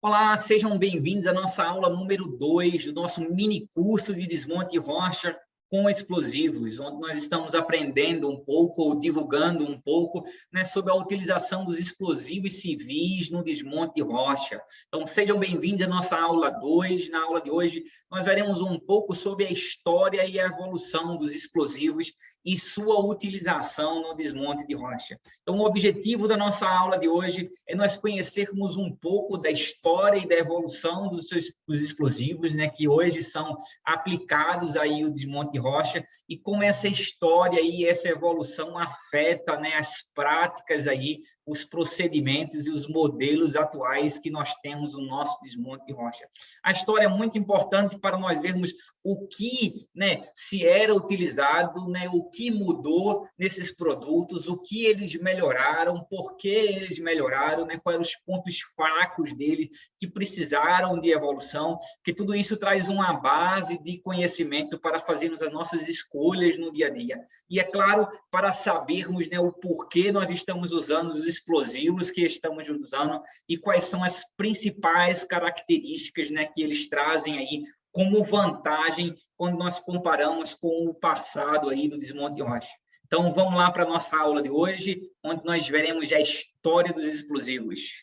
Olá, sejam bem-vindos à nossa aula número 2 do nosso mini curso de desmonte de rocha com explosivos, onde nós estamos aprendendo um pouco, ou divulgando um pouco, né, sobre a utilização dos explosivos civis no desmonte de rocha. Então, sejam bem-vindos à nossa aula 2. Na aula de hoje, nós veremos um pouco sobre a história e a evolução dos explosivos e sua utilização no desmonte de rocha. Então, o objetivo da nossa aula de hoje é nós conhecermos um pouco da história e da evolução dos explosivos, né, que hoje são aplicados aí ao desmonte de rocha, e como essa história e essa evolução afeta, né, as práticas aí, os procedimentos e os modelos atuais que nós temos no nosso desmonte de rocha. A história é muito importante para nós vermos o que, né, se era utilizado, né, o que mudou nesses produtos, o que eles melhoraram, por que eles melhoraram, né, quais eram os pontos fracos deles que precisaram de evolução, que tudo isso traz uma base de conhecimento para fazermos as nossas escolhas no dia a dia. E, é claro, para sabermos, né, o porquê nós estamos usando os explosivos que estamos usando e quais são as principais características, né, que eles trazem aí como vantagem quando nós comparamos com o passado aí do desmonte de rocha. Então, vamos lá para a nossa aula de hoje, onde nós veremos a história dos explosivos.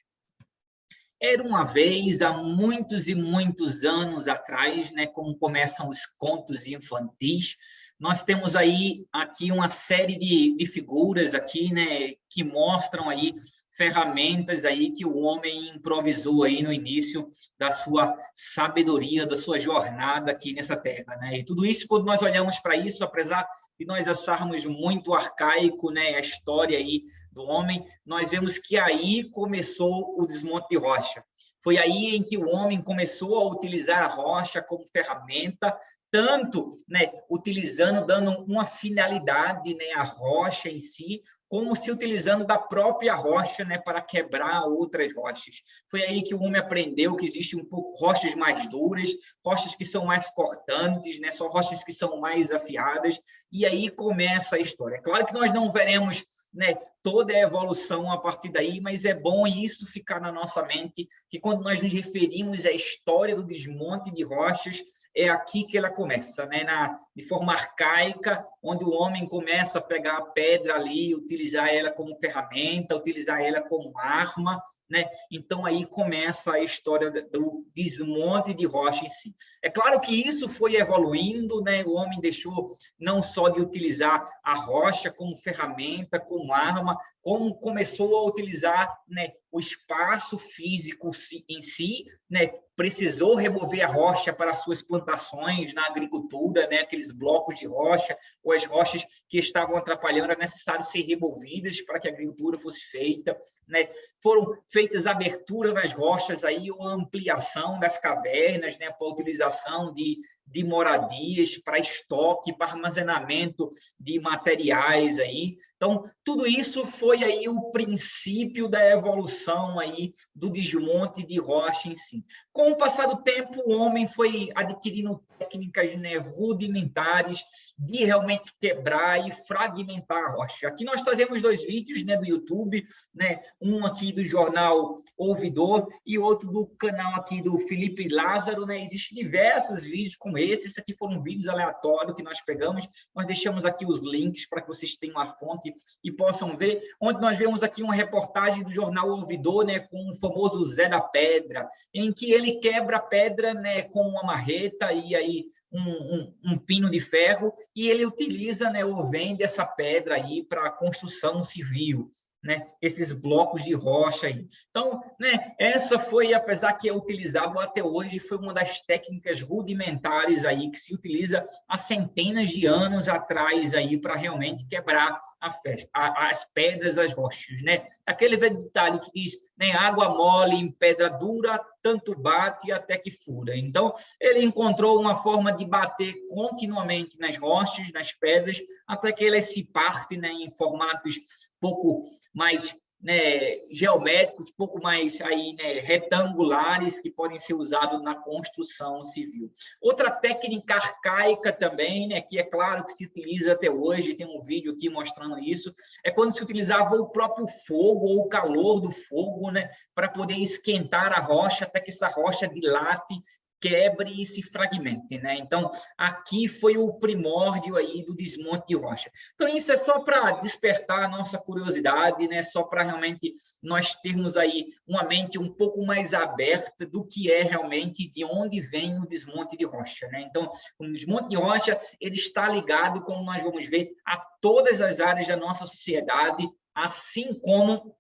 Era uma vez, há muitos e muitos anos atrás, né, como começam os contos infantis, nós temos aí aqui uma série de figuras aqui, né, que mostram aí ferramentas aí que o homem improvisou aí no início da sua sabedoria, da sua jornada aqui nessa terra, né? E tudo isso, quando nós olhamos para isso, apesar de nós acharmos muito arcaico, né, a história aí do homem, nós vemos que aí começou o desmonte de rocha. Foi aí em que o homem começou a utilizar a rocha como ferramenta, tanto, né, utilizando, dando uma finalidade, né, à rocha em si, como se utilizando da própria rocha, né, para quebrar outras rochas. Foi aí que o homem aprendeu que existe um pouco rochas mais duras, rochas que são mais cortantes, né, só rochas que são mais afiadas, e aí começa a história. É claro que nós não veremos, né, toda a evolução a partir daí, mas é bom isso ficar na nossa mente, que quando nós nos referimos à história do desmonte de rochas, é aqui que ela começa, né, de forma arcaica, onde o homem começa a pegar a pedra ali, utilizar ela como ferramenta, utilizar ela como arma, né? Então aí começa a história do desmonte de rocha em si. É claro que isso foi evoluindo, né? O homem deixou não só de utilizar a rocha como ferramenta, como arma, como começou a utilizar, né, o espaço físico em si, né, precisou remover a rocha para suas plantações na agricultura, né, aqueles blocos de rocha ou as rochas que estavam atrapalhando, era necessário ser removidas para que a agricultura fosse feita, né? Foram feitas aberturas nas rochas, aí, ou ampliação das cavernas, né, para a utilização de moradias, para estoque, para armazenamento de materiais aí. Então, tudo isso foi aí o princípio da evolução aí do desmonte de rocha em si. Com o passar do tempo, o homem foi adquirindo técnicas, né, rudimentares de realmente quebrar e fragmentar a rocha. Aqui nós trazemos dois vídeos, né, do YouTube, né, um aqui do jornal Ouvidor e outro do canal aqui do Felipe Lázaro, né? Existem diversos vídeos como esse aqui foram vídeos aleatórios que nós pegamos, nós deixamos aqui os links para que vocês tenham a fonte e possam ver, onde nós vemos aqui uma reportagem do jornal Ouvidor, né, com o famoso Zé da Pedra, em que ele quebra a pedra, né, com uma marreta e aí um pino de ferro, e ele utiliza, né, ou vende essa pedra aí para a construção civil, né, esses blocos de rocha aí. Então, né, essa foi, apesar que é utilizado até hoje, foi uma das técnicas rudimentares aí que se utiliza há centenas de anos atrás aí para realmente quebrar as pedras, as rochas, né? Aquele velho ditado que diz, né, água mole em pedra dura, tanto bate até que fura. Então, ele encontrou uma forma de bater continuamente nas rochas, nas pedras, até que elas se partem, né, em formatos pouco mais né, geométricos, pouco mais aí, né, retangulares, que podem ser usados na construção civil. Outra técnica arcaica também, né, que é claro que se utiliza até hoje, tem um vídeo aqui mostrando isso, é quando se utilizava o próprio fogo ou o calor do fogo, né, para poder esquentar a rocha até que essa rocha dilate, quebre e se fragmente, né? Então, aqui foi o primórdio aí do desmonte de rocha. Então, isso é só para despertar a nossa curiosidade, né? Só para realmente nós termos aí uma mente um pouco mais aberta do que é realmente, de onde vem o desmonte de rocha, né? Então, o desmonte de rocha, ele está ligado, como nós vamos ver, a todas as áreas da nossa sociedade, assim como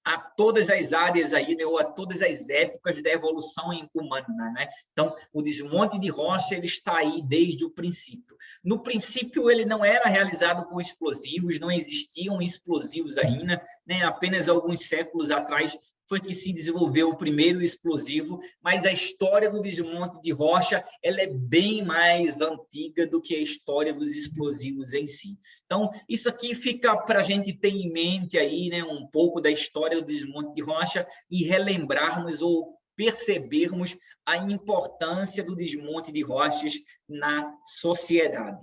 a todas as áreas aí, né, ou a todas as épocas da evolução humana, né? Então, o desmonte de rocha, ele está aí desde o princípio. No princípio, ele não era realizado com explosivos, não existiam explosivos ainda, né? Apenas alguns séculos atrás foi que se desenvolveu o primeiro explosivo, mas a história do desmonte de rocha, ela é bem mais antiga do que a história dos explosivos em si. Então, isso aqui fica para a gente ter em mente aí, né, um pouco da história do desmonte de rocha e relembrarmos ou percebermos a importância do desmonte de rochas na sociedade.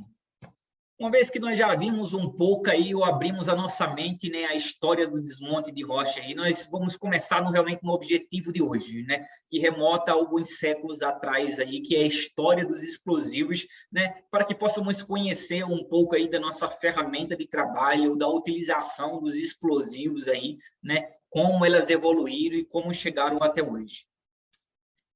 Uma vez que nós já vimos um pouco aí, ou abrimos a nossa mente, né, a história do desmonte de rocha, e nós vamos começar realmente no objetivo de hoje, né, que remota a alguns séculos atrás aí, que é a história dos explosivos, né, para que possamos conhecer um pouco aí da nossa ferramenta de trabalho, da utilização dos explosivos aí, né, como elas evoluíram e como chegaram até hoje.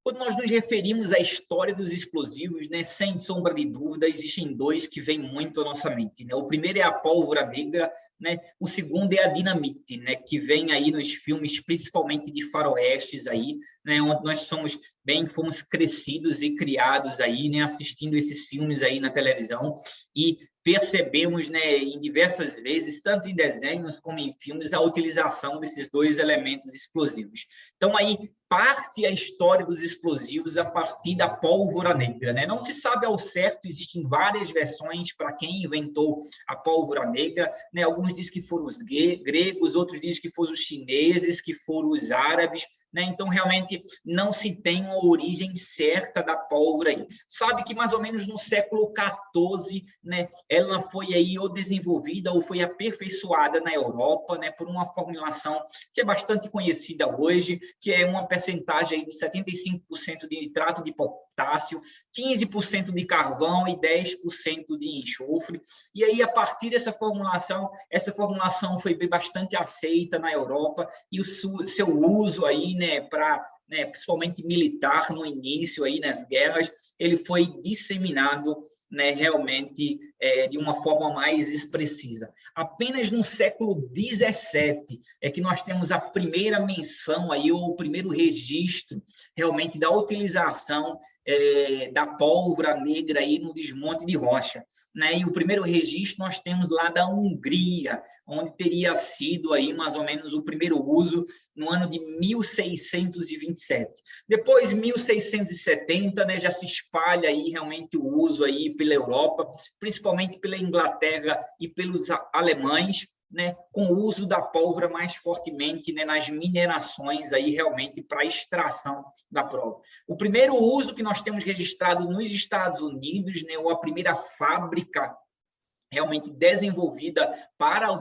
Quando nós nos referimos à história dos explosivos, né, sem sombra de dúvida, existem dois que vêm muito à nossa mente, né? O primeiro é a pólvora negra, né? O segundo é a dinamite, né? Que vem aí nos filmes, principalmente de faroestes aí, né? Onde nós fomos crescidos e criados aí, né? Assistindo esses filmes aí na televisão e percebemos, né, em diversas vezes, tanto em desenhos como em filmes, a utilização desses dois elementos explosivos. Então, aí parte a história dos explosivos a partir da pólvora negra, né? Não se sabe ao certo, existem várias versões para quem inventou a pólvora negra, né? Alguns dizem que foram os gregos, outros dizem que foram os chineses, que foram os árabes, né? Então, realmente, não se tem uma origem certa da pólvora aí. Sabe que mais ou menos no século XIV, né, ela foi aí ou desenvolvida ou foi aperfeiçoada na Europa, né, por uma formulação que é bastante conhecida hoje, que é uma percentagem aí de 75% de nitrato de potássio, 15% de carvão e 10% de enxofre. E aí, a partir dessa formulação, essa formulação foi bastante aceita na Europa e o seu uso aí, né, para, né, principalmente militar no início aí nas guerras, ele foi disseminado, né, realmente de uma forma mais expressiva. Apenas no século XVII é que nós temos a primeira menção aí, ou o primeiro registro realmente da utilização da pólvora negra aí no desmonte de rocha, né? E o primeiro registro nós temos lá da Hungria, onde teria sido aí mais ou menos o primeiro uso no ano de 1627. Depois, 1670, né, já se espalha aí realmente o uso aí pela Europa, principalmente pela Inglaterra e pelos alemães, né, com o uso da pólvora mais fortemente, né, nas minerações aí realmente para extração da prova. O primeiro uso que nós temos registrado nos Estados Unidos, né, ou a primeira fábrica realmente desenvolvida para a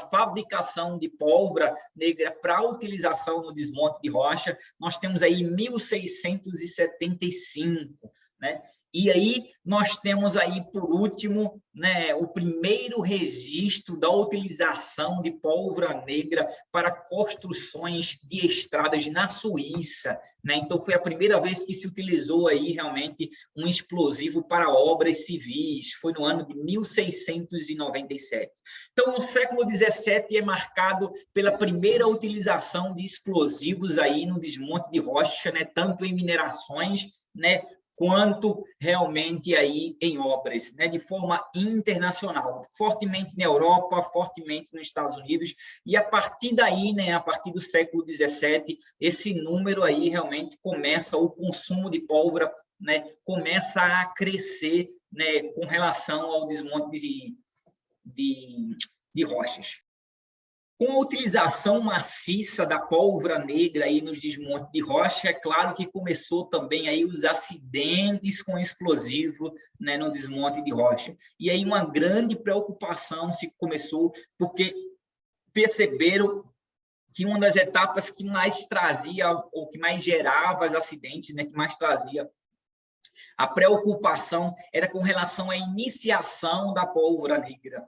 fabricação de pólvora negra para utilização no desmonte de rocha, nós temos aí 1675, né? E aí nós temos aí, por último, né, o primeiro registro da utilização de pólvora negra para construções de estradas na Suíça, né? Então foi a primeira vez que se utilizou aí realmente um explosivo para obras civis, foi no ano de 1697. Então o século XVII é marcado pela primeira utilização de explosivos aí no desmonte de rocha, né, tanto em minerações, né, quanto realmente aí em obras, né, de forma internacional, fortemente na Europa, fortemente nos Estados Unidos, e a partir daí, né, a partir do século XVII, esse número aí realmente começa, o consumo de pólvora, né, começa a crescer, né, com relação ao desmonte de rochas. Com a utilização maciça da pólvora negra aí nos desmontes de rocha, é claro que começou também aí os acidentes com explosivo, né, no desmonte de rocha. E aí uma grande preocupação se começou, porque perceberam que uma das etapas que mais trazia, ou que mais gerava os acidentes, né, que mais trazia a preocupação, era com relação à iniciação da pólvora negra.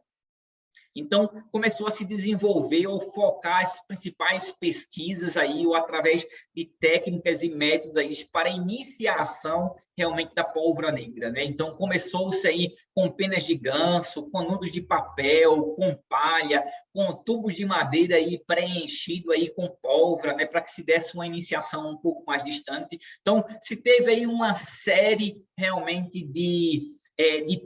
Então, começou a se desenvolver ou focar as principais pesquisas aí, ou através de técnicas e métodos aí para a iniciação realmente da pólvora negra, né? Então, começou-se aí com penas de ganso, com nudos de papel, com palha, com tubos de madeira aí preenchido aí com pólvora, né? Para que se desse uma iniciação um pouco mais distante. Então, se teve aí uma série realmente de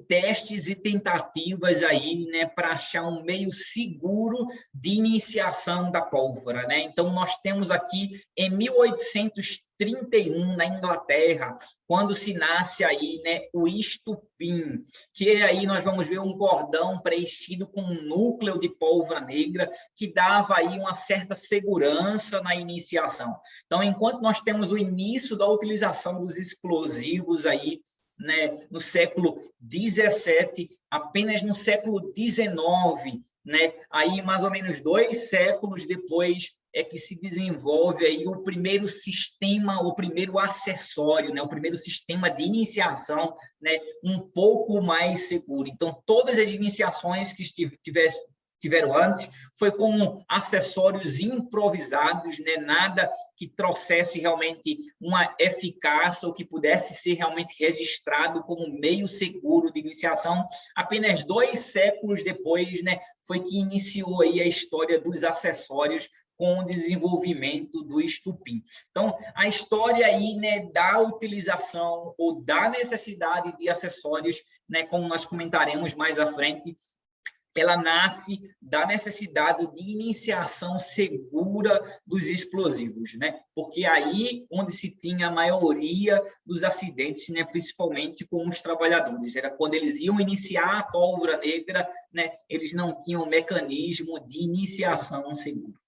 testes e tentativas aí, né, para achar um meio seguro de iniciação da pólvora, né? Então, nós temos aqui em 1831, na Inglaterra, quando se nasce aí, né, o estupim, que aí nós vamos ver um cordão preenchido com um núcleo de pólvora negra, que dava aí uma certa segurança na iniciação. Então, enquanto nós temos o início da utilização dos explosivos aí, né, no século XVII, apenas no século XIX, né, aí mais ou menos 2 séculos depois é que se desenvolve aí o primeiro sistema, o primeiro acessório, né, o primeiro sistema de iniciação, né, um pouco mais seguro. Então, todas as iniciações que tiveram antes, foi como acessórios improvisados, né? Nada que trouxesse realmente uma eficácia ou que pudesse ser realmente registrado como meio seguro de iniciação. Apenas 2 séculos depois, né, foi que iniciou aí a história dos acessórios com o desenvolvimento do estupim. Então, a história aí, né, da utilização ou da necessidade de acessórios, né, como nós comentaremos mais à frente, ela nasce da necessidade de iniciação segura dos explosivos, né? Porque aí onde se tinha a maioria dos acidentes, né, principalmente com os trabalhadores, era quando eles iam iniciar a pólvora negra, né, eles não tinham mecanismo de iniciação seguro.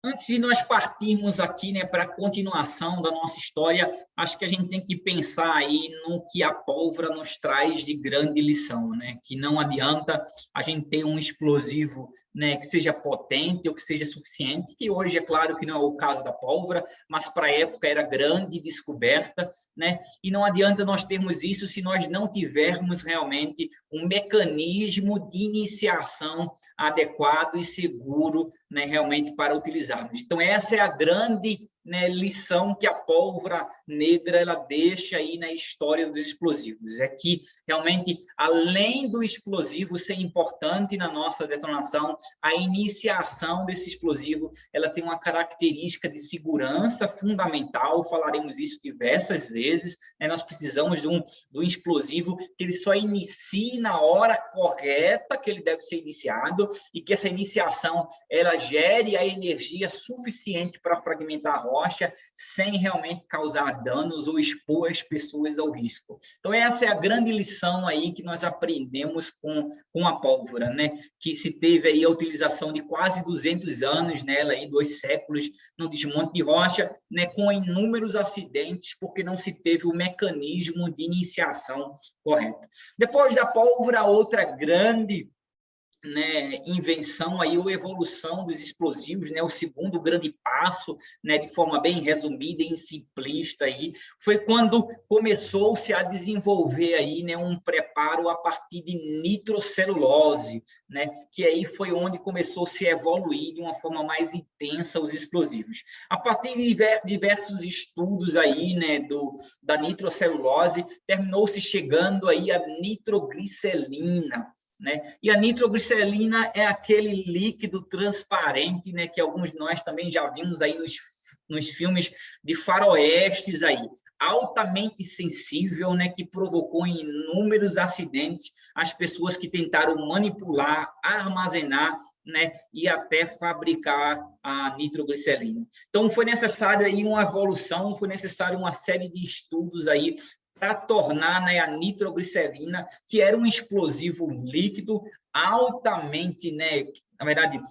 Antes de nós partirmos aqui, né, para a continuação da nossa história, acho que a gente tem que pensar aí no que a pólvora nos traz de grande lição, né? Que não adianta a gente ter um explosivo, né, que seja potente ou que seja suficiente, que hoje é claro que não é o caso da pólvora, mas para a época era grande descoberta, né? E não adianta nós termos isso se nós não tivermos realmente um mecanismo de iniciação adequado e seguro, né, realmente para utilizarmos. Então, essa é a grande, né, lição que a pólvora negra ela deixa aí na história dos explosivos. É que, realmente, além do explosivo ser importante na nossa detonação, a iniciação desse explosivo ela tem uma característica de segurança fundamental, falaremos isso diversas vezes, né? Nós precisamos de um explosivo que ele só inicie na hora correta que ele deve ser iniciado e que essa iniciação ela gere a energia suficiente para fragmentar a rocha sem realmente causar danos ou expor as pessoas ao risco. Então, essa é a grande lição aí que nós aprendemos com a pólvora, né? Que se teve aí a utilização de quase 200 anos nela, aí 2 séculos no desmonte de rocha, né? Com inúmeros acidentes, porque não se teve o mecanismo de iniciação correto. Depois da pólvora, outra grande, né, invenção aí ou evolução dos explosivos, né, o segundo grande passo, né, de forma bem resumida e simplista aí, foi quando começou-se a desenvolver aí, né, um preparo a partir de nitrocelulose, né, que aí foi onde começou a se evoluir de uma forma mais intensa os explosivos. A partir de diversos estudos aí, né, da nitrocelulose, terminou-se chegando aí a nitroglicerina, né? E a nitroglicerina é aquele líquido transparente, né, que alguns de nós também já vimos aí nos filmes de faroestes aí, altamente sensível, né, que provocou inúmeros acidentes as pessoas que tentaram manipular, armazenar, né, e até fabricar a nitroglicerina. Então, foi necessário aí uma evolução, foi necessário uma série de estudos aí para tornar, né, a nitroglicerina, que era um explosivo líquido altamente, né, na verdade,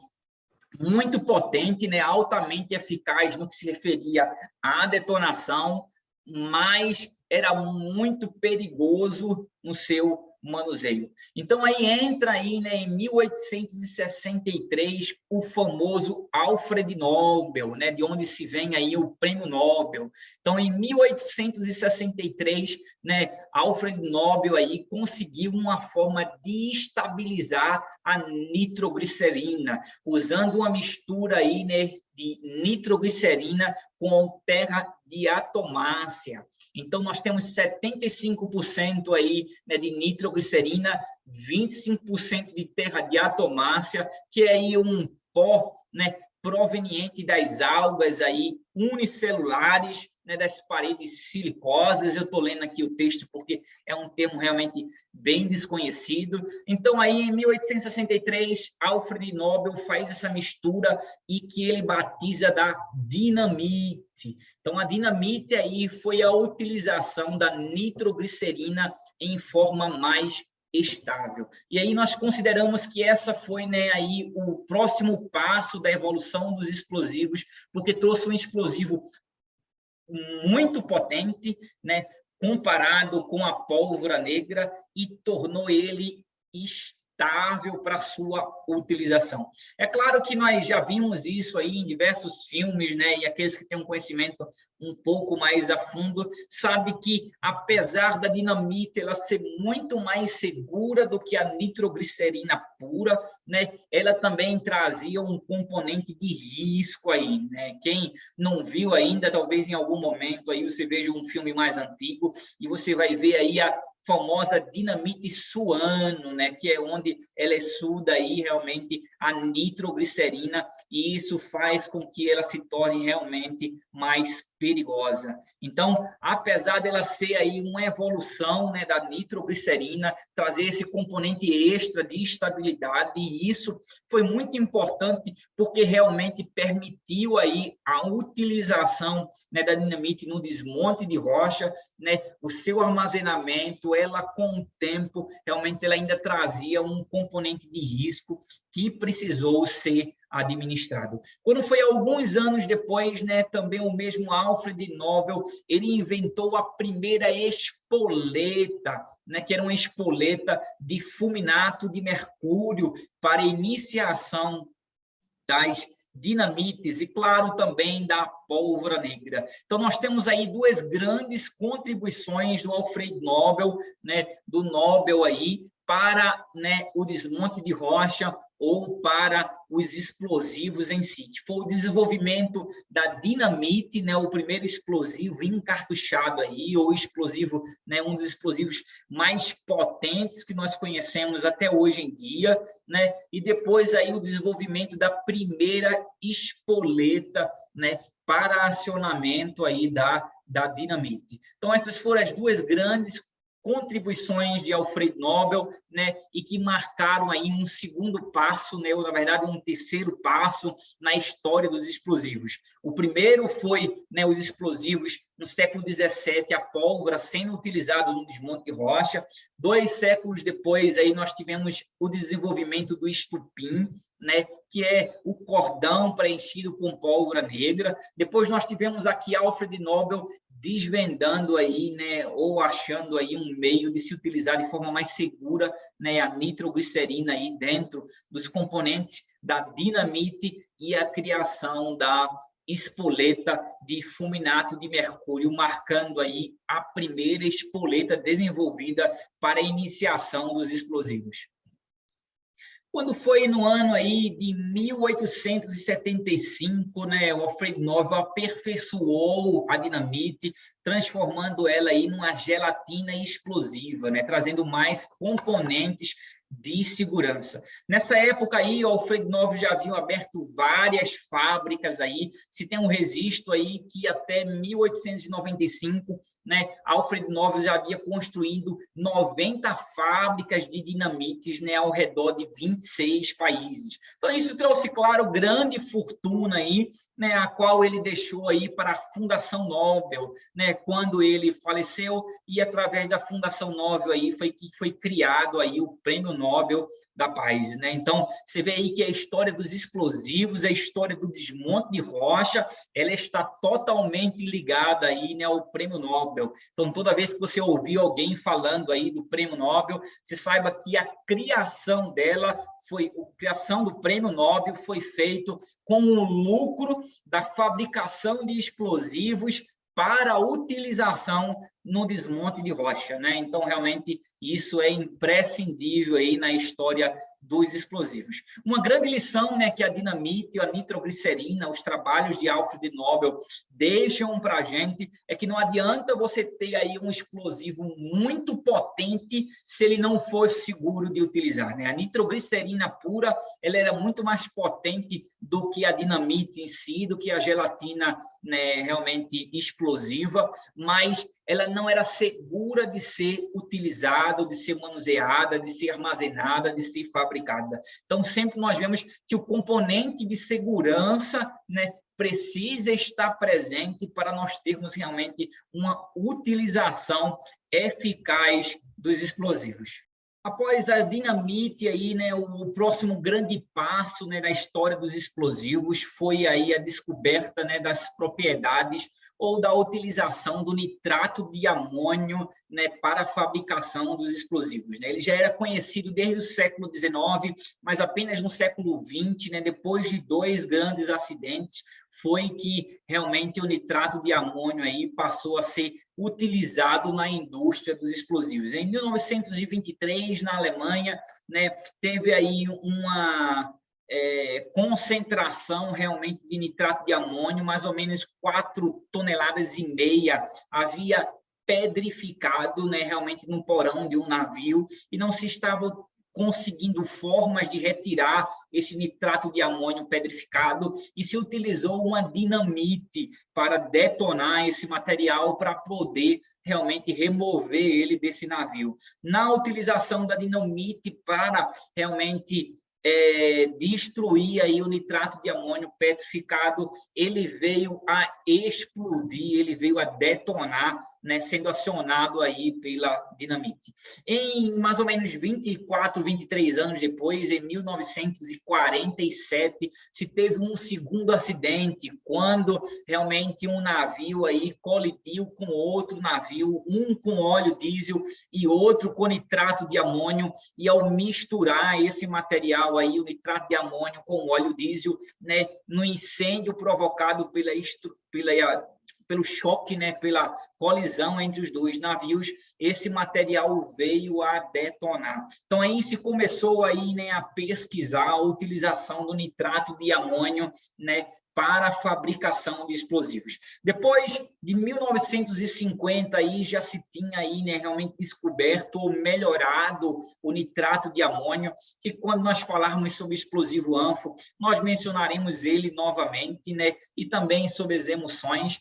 muito potente, né, altamente eficaz no que se referia à detonação, mas era muito perigoso no seu manuseio. Então, aí entra aí, né, em 1863, o famoso Alfred Nobel, né, de onde se vem aí o Prêmio Nobel. Então, em 1863, né, Alfred Nobel aí conseguiu uma forma de estabilizar a nitroglicerina, usando uma mistura aí, né, de nitroglicerina com terra diatomácea. Então, nós temos 75% aí, né, de nitroglicerina, 25% de terra diatomácea, que é aí um pó, né, proveniente das algas aí unicelulares, né, das paredes silicosas. Eu estou lendo aqui o texto porque é um termo realmente bem desconhecido. Então, aí em 1863, Alfred Nobel faz essa mistura e que ele batiza da dinamite. Então, a dinamite aí foi a utilização da nitroglicerina em forma mais estável. E aí nós consideramos que essa foi, né, aí o próximo passo da evolução dos explosivos, porque trouxe um explosivo muito potente, né, comparado com a pólvora negra, e tornou ele estável para sua utilização. É claro que nós já vimos isso aí em diversos filmes, né, e aqueles que têm um conhecimento um pouco mais a fundo, sabe que, apesar da dinamite ela ser muito mais segura do que a nitroglicerina pura, né, ela também trazia um componente de risco aí, né? Quem não viu ainda, talvez em algum momento aí você veja um filme mais antigo e você vai ver aí a famosa dinamite Suano, né, que é onde ela exuda aí realmente a nitroglicerina, e isso faz com que ela se torne realmente mais perigosa. Então, apesar dela ser aí uma evolução, né, da nitroglicerina, trazer esse componente extra de estabilidade, e isso foi muito importante porque realmente permitiu aí a utilização, né, da dinamite no desmonte de rocha, né, o seu armazenamento. Ela, com o tempo, realmente ela ainda trazia um componente de risco que precisou ser administrado. Quando foi alguns anos depois, né, também o mesmo Alfred Nobel, ele inventou a primeira espoleta, né, que era uma espoleta de fulminato de mercúrio para iniciação das dinamites e, claro, também da pólvora negra. Então, nós temos aí duas grandes contribuições do Alfred Nobel, né, do Nobel aí, para, né, o desmonte de rocha ou para os explosivos em si. Foi o desenvolvimento da dinamite, né, o primeiro explosivo encartuchado aí, ou explosivo, né, um dos explosivos mais potentes que nós conhecemos até hoje em dia, né, e depois aí o desenvolvimento da primeira espoleta, né, para acionamento aí da dinamite. Então, essas foram as duas grandes contribuições de Alfred Nobel, né, e que marcaram aí um segundo passo, né, ou na verdade um terceiro passo na história dos explosivos. O primeiro foi, né, os explosivos no século XVII, a pólvora sendo utilizada no desmonte de rocha. 2 séculos depois, aí nós tivemos o desenvolvimento do estupim, né, que é o cordão preenchido com pólvora negra. Depois nós tivemos aqui Alfred Nobel desvendando aí, né, ou achando aí um meio de se utilizar de forma mais segura, né, a nitroglicerina aí dentro dos componentes da dinamite, e a criação da espoleta de fulminato de mercúrio, marcando aí a primeira espoleta desenvolvida para a iniciação dos explosivos. Quando foi no ano aí de 1875, né, o Alfred Nobel aperfeiçoou a dinamite, transformando ela aí numa gelatina explosiva, né, trazendo mais componentes de segurança. Nessa época aí, o Alfred Nobel já havia aberto várias fábricas aí, se tem um registro aí que até 1895, né, Alfred Nobel já havia construído 90 fábricas de dinamites, né, ao redor de 26 países. Então, isso trouxe, claro, grande fortuna aí, né, a qual ele deixou aí para a Fundação Nobel, né, quando ele faleceu, e através da Fundação Nobel aí foi criado aí o Prêmio Nobel da Paz, né? Então, você vê aí que a história dos explosivos, a história do desmonte de rocha, ela está totalmente ligada aí, né, ao Prêmio Nobel. Então, toda vez que você ouvir alguém falando aí do Prêmio Nobel, você saiba que a criação criação do Prêmio Nobel foi feito com o lucro da fabricação de explosivos para a utilização no desmonte de rocha, né? Então, realmente, isso é imprescindível aí na história dos explosivos. Uma grande lição, né, que a dinamite, a nitroglicerina, os trabalhos de Alfred Nobel deixam para a gente é que não adianta você ter aí um explosivo muito potente se ele não for seguro de utilizar, né? A nitroglicerina pura, ela era muito mais potente do que a dinamite em si, do que a gelatina, né, realmente explosiva, mas ela não era segura de ser utilizada, de ser manuseada, de ser armazenada, de ser fabricada. Então, sempre nós vemos que o componente de segurança, né, precisa estar presente para nós termos realmente uma utilização eficaz dos explosivos. Após a dinamite, aí, né, o próximo grande passo, né, na história dos explosivos foi aí a descoberta, né, das propriedades ou da utilização do nitrato de amônio, né, para a fabricação dos explosivos, né? Ele já era conhecido desde o século XIX, mas apenas no século XX, né, depois de 2 grandes acidentes, foi que realmente o nitrato de amônio aí passou a ser utilizado na indústria dos explosivos. Em 1923, na Alemanha, né, teve aí uma concentração realmente de nitrato de amônio, mais ou menos 4,5 toneladas havia pedrificado, né, realmente no porão de um navio, e não se estava conseguindo formas de retirar esse nitrato de amônio pedrificado, e se utilizou uma dinamite para detonar esse material para poder realmente remover ele desse navio. Na utilização da dinamite para realmente destruir aí o nitrato de amônio petrificado, ele veio a explodir, ele veio a detonar, né, sendo acionado aí pela dinamite. Em mais ou menos 24, 23 anos depois, em 1947, se teve um segundo acidente, quando realmente um navio aí colidiu com outro navio, um com óleo diesel e outro com nitrato de amônio, e ao misturar esse material aí, o nitrato de amônio com óleo diesel, né, no incêndio provocado pelo choque, né, pela colisão entre os dois navios, esse material veio a detonar. Então, aí se começou aí, né, a pesquisar a utilização do nitrato de amônio, né, para a fabricação de explosivos. Depois de 1950, aí já se tinha aí, né, realmente descoberto ou melhorado o nitrato de amônio, que quando nós falarmos sobre explosivo ANFO, nós mencionaremos ele novamente, né, e também sobre as emoções,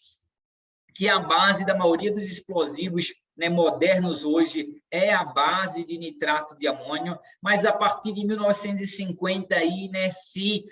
que a base da maioria dos explosivos, né, modernos hoje é a base de nitrato de amônio, mas a partir de 1950 aí, né, se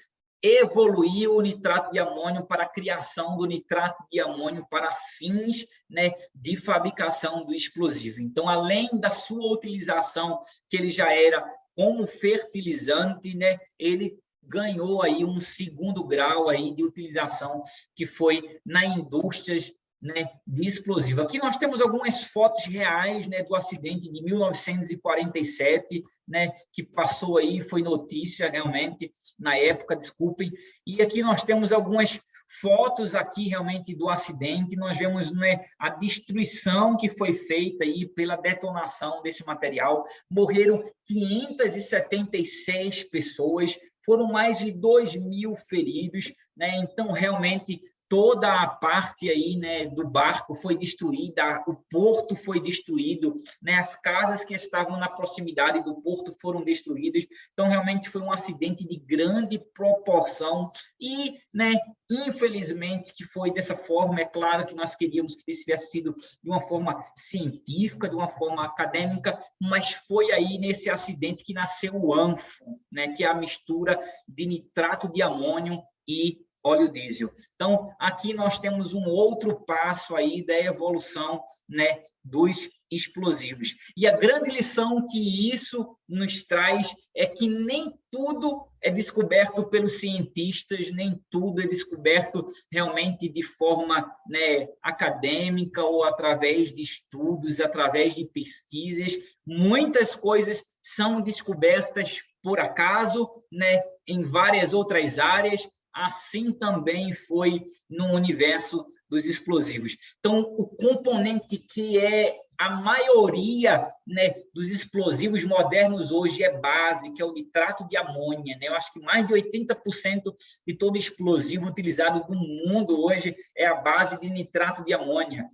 evoluiu o nitrato de amônio para a criação do nitrato de amônio para fins, né, de fabricação do explosivo. Então, além da sua utilização, que ele já era como fertilizante, né, ele ganhou aí um segundo grau aí de utilização, que foi na indústrias, né, de explosivo. Aqui nós temos algumas fotos reais, né, do acidente de 1947, né, que passou aí, foi notícia realmente na época, desculpem. E aqui nós temos algumas fotos aqui realmente do acidente, nós vemos, né, a destruição que foi feita aí pela detonação desse material. Morreram 576 pessoas, foram mais de 2.000 feridos, né? Então, realmente, toda a parte aí, né, do barco foi destruída, o porto foi destruído, né, as casas que estavam na proximidade do porto foram destruídas. Então, realmente foi um acidente de grande proporção e, né, infelizmente, que foi dessa forma. É claro que nós queríamos que isso tivesse sido de uma forma científica, de uma forma acadêmica, mas foi aí nesse acidente que nasceu o ANFO, né, que é a mistura de nitrato de amônio e óleo diesel. Então, aqui nós temos um outro passo aí da evolução, né, dos explosivos. E a grande lição que isso nos traz é que nem tudo é descoberto pelos cientistas, nem tudo é descoberto realmente de forma, né, acadêmica ou através de estudos, através de pesquisas. Muitas coisas são descobertas por acaso, né, em várias outras áreas. Assim também foi no universo dos explosivos. Então, o componente que é a maioria, né, dos explosivos modernos hoje é base, que é o nitrato de amônia, né? Eu acho que mais de 80% de todo explosivo utilizado no mundo hoje é a base de nitrato de amônia.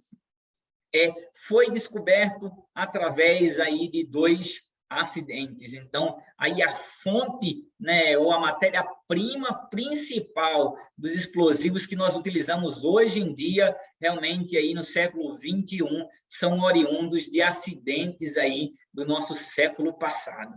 Foi descoberto através aí de 2 acidentes. Então, aí a fonte, né, ou a matéria-prima principal dos explosivos que nós utilizamos hoje em dia, realmente aí no século 21, são oriundos de acidentes aí do nosso século passado.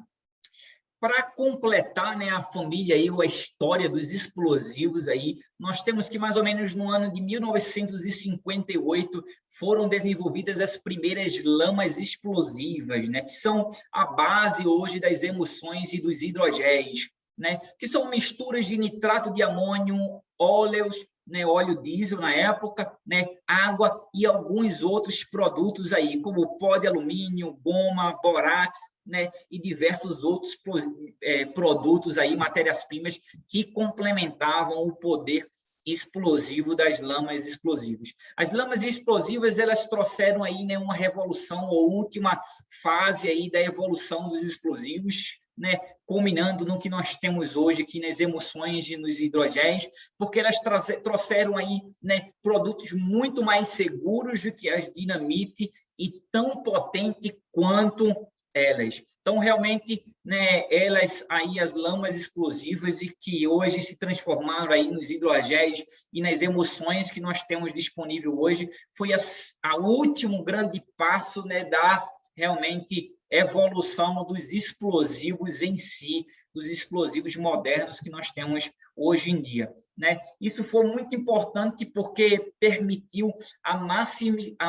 Para completar, né, a família aí, ou a história dos explosivos aí, nós temos que mais ou menos no ano de 1958 foram desenvolvidas as primeiras lamas explosivas, né, que são a base hoje das emulsões e dos hidrogéis, né, que são misturas de nitrato de amônio, óleos, né, óleo diesel na época, né, água e alguns outros produtos aí, como pó de alumínio, goma, borax, né, e diversos outros produtos aí, matérias-primas que complementavam o poder explosivo das lamas explosivas. As lamas explosivas, elas trouxeram aí, né, uma revolução ou última fase aí da evolução dos explosivos, né, culminando no que nós temos hoje aqui nas emulsões e nos hidrogéis, porque elas trouxeram aí, né, produtos muito mais seguros do que as dinamite e tão potente quanto elas. Então, realmente, né, elas aí, as lamas explosivas, e que hoje se transformaram aí nos hidrogéis e nas emulsões que nós temos disponível hoje, foi a último grande passo, né, da realmente evolução dos explosivos em si, dos explosivos modernos que nós temos hoje em dia, né? Isso foi muito importante porque permitiu a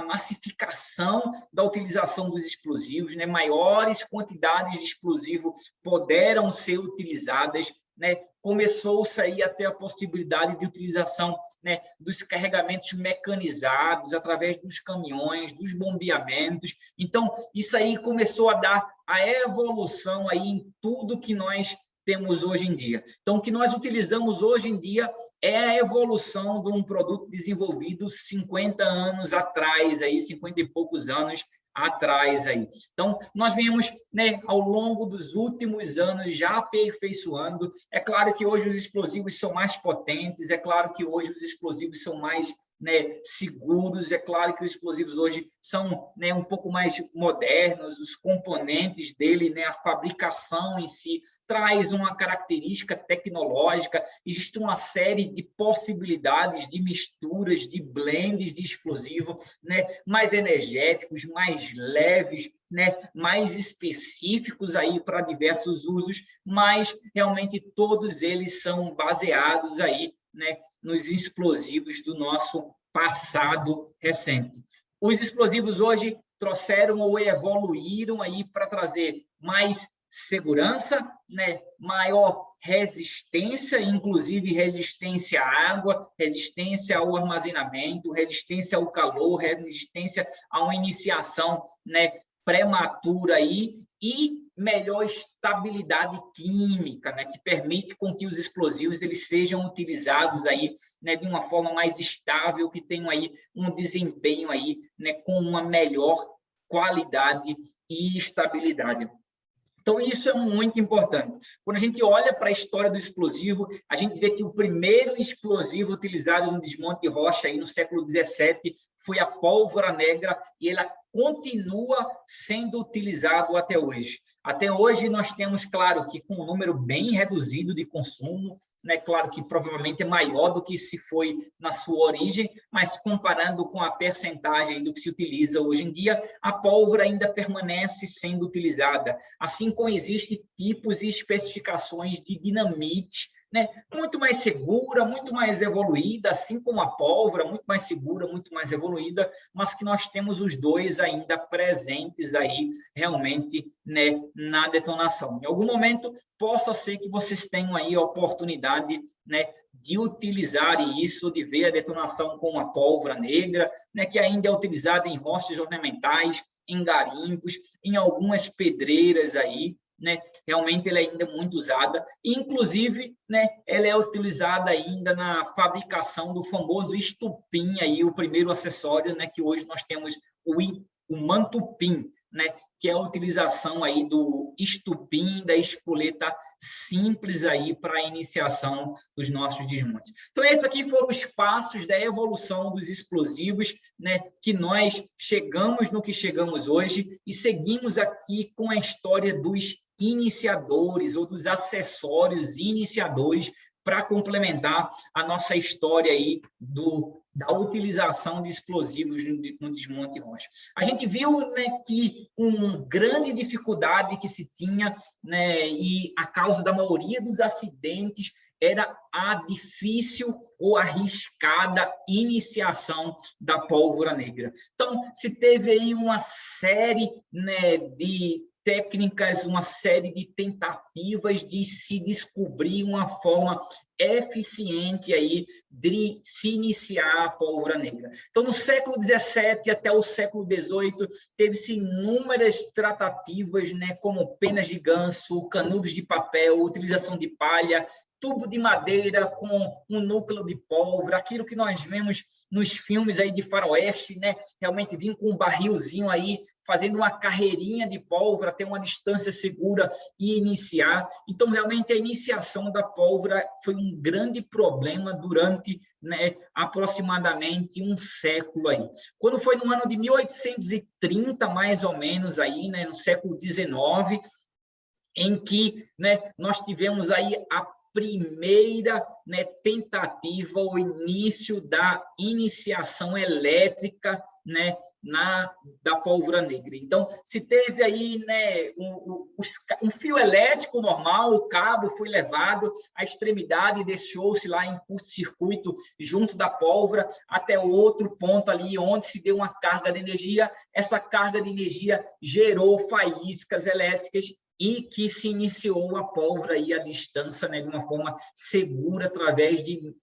massificação da utilização dos explosivos, né? Maiores quantidades de explosivo puderam ser utilizadas, né? Começou-se aí até a possibilidade de utilização, né, dos carregamentos mecanizados através dos caminhões, dos bombeamentos. Então, isso aí começou a dar a evolução aí em tudo que nós temos hoje em dia. Então, o que nós utilizamos hoje em dia é a evolução de um produto desenvolvido 50 anos atrás, aí, 50 e poucos anos atrás aí. Então, nós viemos, né, ao longo dos últimos anos já aperfeiçoando. É claro que hoje os explosivos são mais potentes, é claro que hoje os explosivos são mais, né, seguros, é claro que os explosivos hoje são, né, um pouco mais modernos, os componentes dele, né, a fabricação em si traz uma característica tecnológica, existe uma série de possibilidades de misturas, de blends de explosivo, né, mais energéticos, mais leves, né, mais específicos aí para diversos usos, mas realmente todos eles são baseados aí, né, nos explosivos do nosso passado recente. Os explosivos hoje trouxeram ou evoluíram aí para trazer mais segurança, né, maior resistência, inclusive resistência à água, resistência ao armazenamento, resistência ao calor, resistência a uma iniciação, né, prematura aí, e melhor estabilidade química, né, que permite com que os explosivos eles sejam utilizados aí, né, de uma forma mais estável, que tenham aí um desempenho aí, né, com uma melhor qualidade e estabilidade. Então, isso é muito importante. Quando a gente olha para a história do explosivo, a gente vê que o primeiro explosivo utilizado no desmonte de rocha aí no século XVII foi a pólvora negra, e ela continua sendo utilizado até hoje. Até hoje nós temos, claro, que com um número bem reduzido de consumo, né? Claro que provavelmente é maior do que se foi na sua origem, mas comparando com a percentagem do que se utiliza hoje em dia, a pólvora ainda permanece sendo utilizada, assim como existem tipos e especificações de dinamite, né, muito mais segura, muito mais evoluída, assim como a pólvora, muito mais segura, muito mais evoluída, mas que nós temos os dois ainda presentes aí, realmente, né, na detonação. Em algum momento, possa ser que vocês tenham aí a oportunidade, né, de utilizar isso, de ver a detonação com a pólvora negra, né, que ainda é utilizada em rochas ornamentais, em garimpos, em algumas pedreiras aí, né? Realmente ela é ainda muito usada, inclusive, né, ela é utilizada ainda na fabricação do famoso estupim, aí, o primeiro acessório, né, que hoje nós temos o mantupim, né, que é a utilização aí do estupim, da espoleta simples aí para a iniciação dos nossos desmontes. Então, esses aqui foram os passos da evolução dos explosivos, né, que nós chegamos no que chegamos hoje e seguimos aqui com a história dos iniciadores ou dos acessórios iniciadores para complementar a nossa história aí da utilização de explosivos no desmonte rocha. A gente viu, né, que uma grande dificuldade que se tinha, né, e a causa da maioria dos acidentes era a difícil ou arriscada iniciação da pólvora negra. Então, se teve aí uma série, né, de técnicas, uma série de tentativas de se descobrir uma forma eficiente aí de se iniciar a pólvora negra. Então, no século XVII até o século XVIII, teve-se inúmeras tratativas, né, como penas de ganso, canudos de papel, utilização de palha, tubo de madeira com um núcleo de pólvora, aquilo que nós vemos nos filmes aí de faroeste, né? Realmente vir com um barrilzinho aí, fazendo uma carreirinha de pólvora, ter uma distância segura e iniciar. Então, realmente, a iniciação da pólvora foi um grande problema durante, né, aproximadamente um século aí. Quando foi no ano de 1830, mais ou menos, aí, né, no século XIX, em que, né, nós tivemos aí a primeira, né, tentativa, o início da iniciação elétrica, né, da pólvora negra. Então, se teve aí, né, um fio elétrico normal, o cabo foi levado à extremidade, deixou-se lá em curto-circuito junto da pólvora até outro ponto ali onde se deu uma carga de energia. Essa carga de energia gerou faíscas elétricas e que se iniciou a pólvora aí à distância, né, de uma forma segura, através de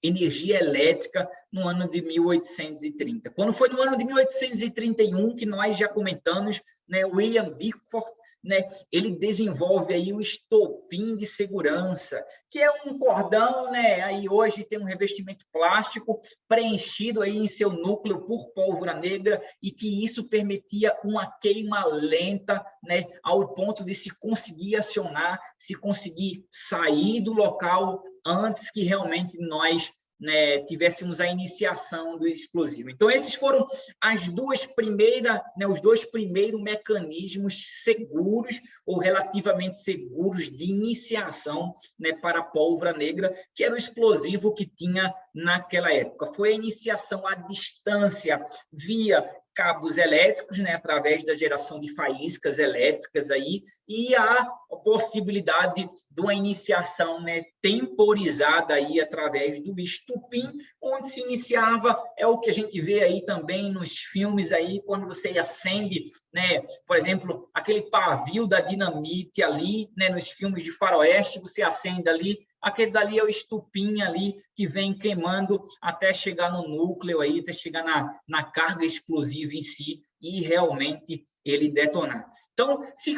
energia elétrica, no ano de 1830. Quando foi no ano de 1831, que nós já comentamos, né, William Bickford, né, ele desenvolve aí o estopim de segurança, que é um cordão, né, aí hoje tem um revestimento plástico preenchido aí em seu núcleo por pólvora negra, e que isso permitia uma queima lenta, né, ao ponto de se conseguir acionar, se conseguir sair do local antes que realmente nós, né, tivéssemos a iniciação do explosivo. Então, esses foram as duas primeiras, né, os dois primeiros mecanismos seguros ou relativamente seguros de iniciação, né, para a pólvora negra, que era o explosivo que tinha naquela época. Foi a iniciação à distância via cabos elétricos, né, através da geração de faíscas elétricas aí, e a possibilidade de uma iniciação, né, temporizada aí através do estupim, onde se iniciava, é o que a gente vê aí também nos filmes aí, quando você acende, né, por exemplo, aquele pavio da dinamite ali, né, nos filmes de faroeste, você acende ali, aquele dali é o estupim ali, que vem queimando até chegar no núcleo aí, até chegar na carga explosiva em si, e realmente ele detonar. Então, se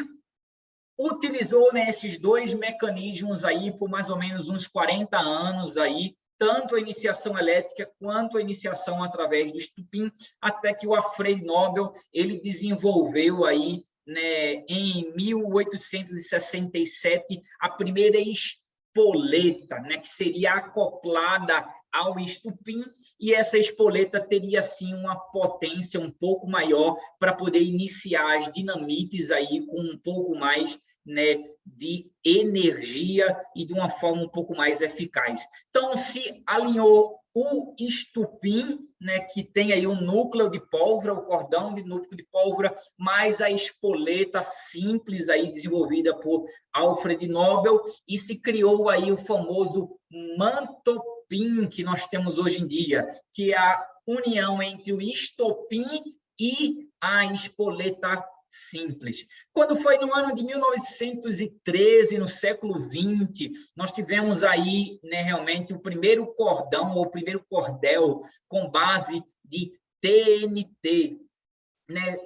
utilizou, né, esses dois mecanismos aí por mais ou menos uns 40 anos aí, tanto a iniciação elétrica quanto a iniciação através do estupim, até que o Alfred Nobel ele desenvolveu aí, né, em 1867 a primeira espoleta, né, que seria acoplada ao estupim, e essa espoleta teria, sim, uma potência um pouco maior para poder iniciar as dinamites aí com um pouco mais, né, de energia e de uma forma um pouco mais eficaz. Então, se alinhou o estupim, né, que tem aí o núcleo de pólvora, o cordão de núcleo de pólvora, mais a espoleta simples aí desenvolvida por Alfred Nobel, e se criou aí o famoso mantopim que nós temos hoje em dia, que é a união entre o estopim e a espoleta simples. Quando foi no ano de 1913, no século XX, nós tivemos aí, né, realmente o primeiro cordão, ou o primeiro cordel com base de TNT. Né?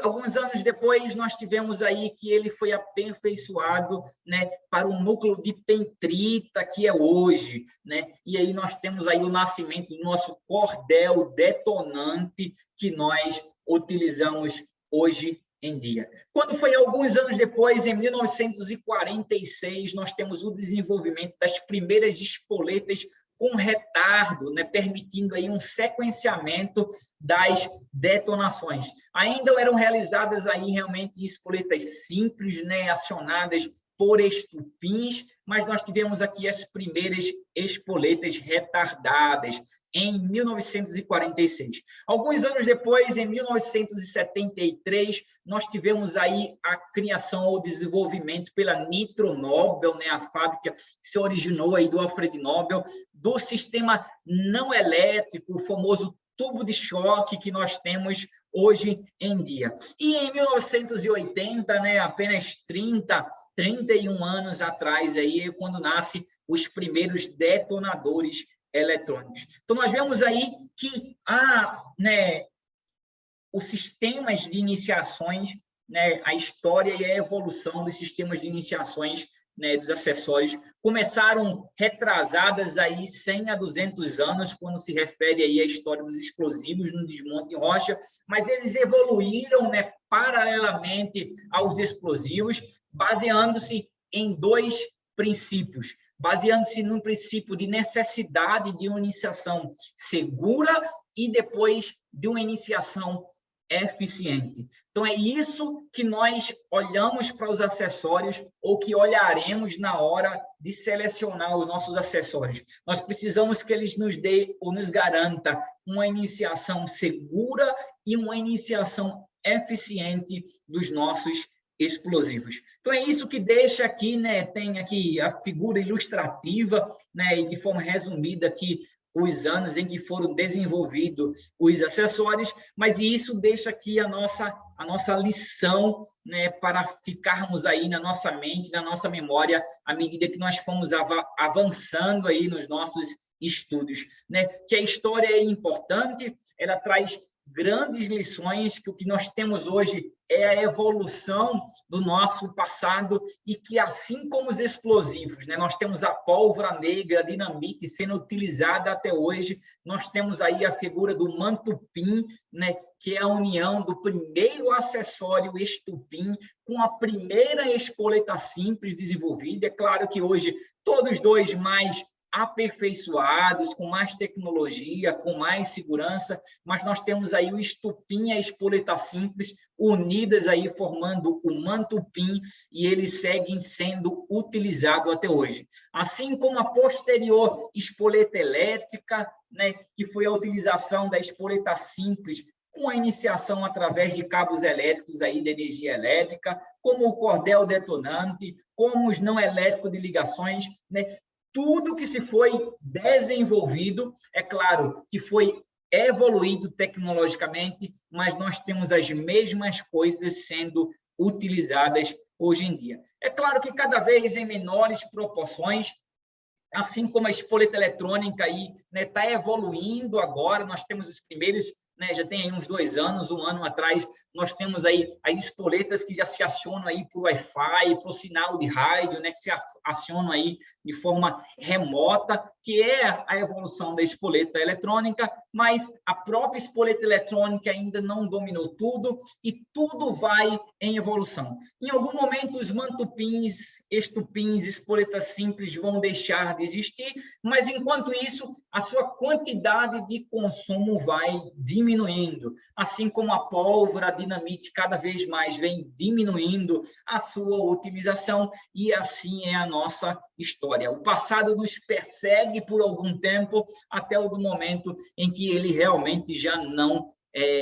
Alguns anos depois, nós tivemos aí que ele foi aperfeiçoado, né, para o núcleo de pentrita que é hoje, né? E aí nós temos aí o nascimento do nosso cordel detonante que nós utilizamos hoje em dia. Quando foi alguns anos depois, em 1946, nós temos o desenvolvimento das primeiras espoletas com retardo, né, permitindo aí um sequenciamento das detonações. Ainda eram realizadas aí realmente espoletas simples, né, acionadas por estupins, mas nós tivemos aqui as primeiras espoletas retardadas, em 1946. Alguns anos depois, em 1973, nós tivemos aí a criação ou desenvolvimento pela Nitro Nobel, né, a fábrica que se originou aí do Alfred Nobel, do sistema não elétrico, o famoso tubo de choque que nós temos hoje em dia. E em 1980, né, apenas 31 anos atrás, aí, quando nascem os primeiros detonadores eletrônicos. Então, nós vemos aí que os sistemas de iniciações, né, a história e a evolução dos sistemas de iniciações, né, dos acessórios, começaram retrasadas aí 100 a 200 anos, quando se refere aí à história dos explosivos no desmonte de rocha, mas eles evoluíram, né, paralelamente aos explosivos, baseando-se em dois princípios, baseando-se num princípio de necessidade de uma iniciação segura e depois de uma iniciação eficiente. Então, é isso que nós olhamos para os acessórios, ou que olharemos na hora de selecionar os nossos acessórios. Nós precisamos que eles nos dê ou nos garanta uma iniciação segura e uma iniciação eficiente dos nossos explosivos. Então, é isso que deixa aqui, né, tem aqui a figura ilustrativa, né, e de forma resumida aqui, os anos em que foram desenvolvidos os acessórios, mas isso deixa aqui a nossa lição, né, para ficarmos aí na nossa mente, na nossa memória, à medida que nós fomos avançando aí nos nossos estudos, né? Que a história é importante, ela traz grandes lições, que o que nós temos hoje é a evolução do nosso passado, e que, assim como os explosivos, né, nós temos a pólvora negra, a dinamite sendo utilizada até hoje, nós temos aí a figura do mantupim, né, que é a união do primeiro acessório estupim com a primeira espoleta simples desenvolvida. É claro que hoje todos dois mais aperfeiçoados, com mais tecnologia, com mais segurança, mas nós temos aí o estupim e a espoleta simples unidas aí, formando o mantupim, e eles seguem sendo utilizados até hoje. Assim como a posterior espoleta elétrica, né, que foi a utilização da espoleta simples com a iniciação através de cabos elétricos aí de energia elétrica, como o cordel detonante, como os não elétricos de ligações, né? Tudo que se foi desenvolvido, é claro que foi evoluído tecnologicamente, mas nós temos as mesmas coisas sendo utilizadas hoje em dia. É claro que cada vez em menores proporções, assim como a espoleta eletrônica aí, né, está evoluindo agora, nós temos os primeiros, né, já tem aí uns 2 anos, 1 ano atrás, nós temos aí as espoletas que já se acionam aí por Wi-Fi, por sinal de rádio, né, que se acionam aí de forma remota, que é a evolução da espoleta eletrônica, mas a própria espoleta eletrônica ainda não dominou tudo e tudo vai em evolução. Em algum momento, os mantupins, estupins, espoletas simples vão deixar de existir, mas enquanto isso, a sua quantidade de consumo vai diminuindo, assim como a pólvora, a dinamite cada vez mais vem diminuindo a sua utilização, e assim é a nossa história. O passado nos persegue por algum tempo, até o momento em que ele realmente já não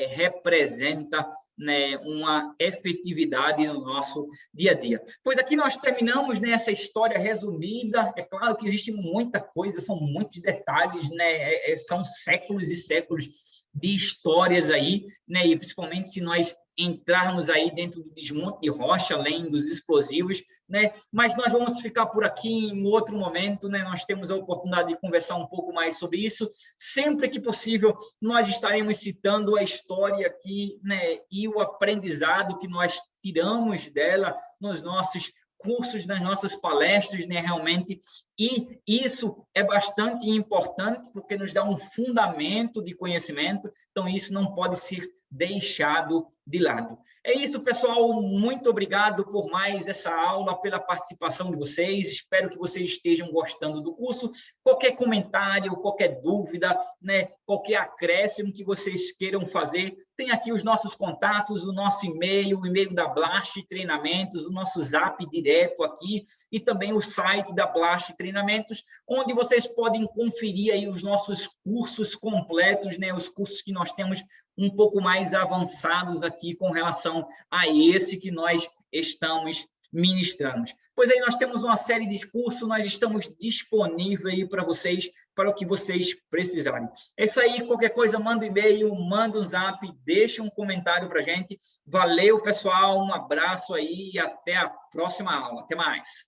representa, né, uma efetividade no nosso dia a dia. Pois aqui nós terminamos, né, essa história resumida. É claro que existe muita coisa, são muitos detalhes, né, são séculos e séculos de histórias aí, né, e principalmente se nós entrarmos aí dentro do desmonte de rocha, além dos explosivos, né? Mas nós vamos ficar por aqui em outro momento, né? Nós temos a oportunidade de conversar um pouco mais sobre isso. Sempre que possível, nós estaremos citando a história aqui, né? E o aprendizado que nós tiramos dela nos nossos cursos, nas nossas palestras, né, realmente, e isso é bastante importante, porque nos dá um fundamento de conhecimento, então isso não pode ser deixado de lado. É isso, pessoal, muito obrigado por mais essa aula, pela participação de vocês, espero que vocês estejam gostando do curso. Qualquer comentário, qualquer dúvida, né, qualquer acréscimo que vocês queiram fazer, tem aqui os nossos contatos, o nosso e-mail, o e-mail da Blast Treinamentos, o nosso zap direto aqui, e também o site da Blast Treinamentos, onde vocês podem conferir aí os nossos cursos completos, né, os cursos que nós temos um pouco mais avançados aqui com relação a esse que nós estamos ministrando. Pois aí nós temos uma série de cursos, nós estamos disponíveis aí para vocês, para o que vocês precisarem. É isso aí, qualquer coisa, manda um e-mail, manda um zap, deixa um comentário para a gente. Valeu, pessoal, um abraço aí e até a próxima aula. Até mais.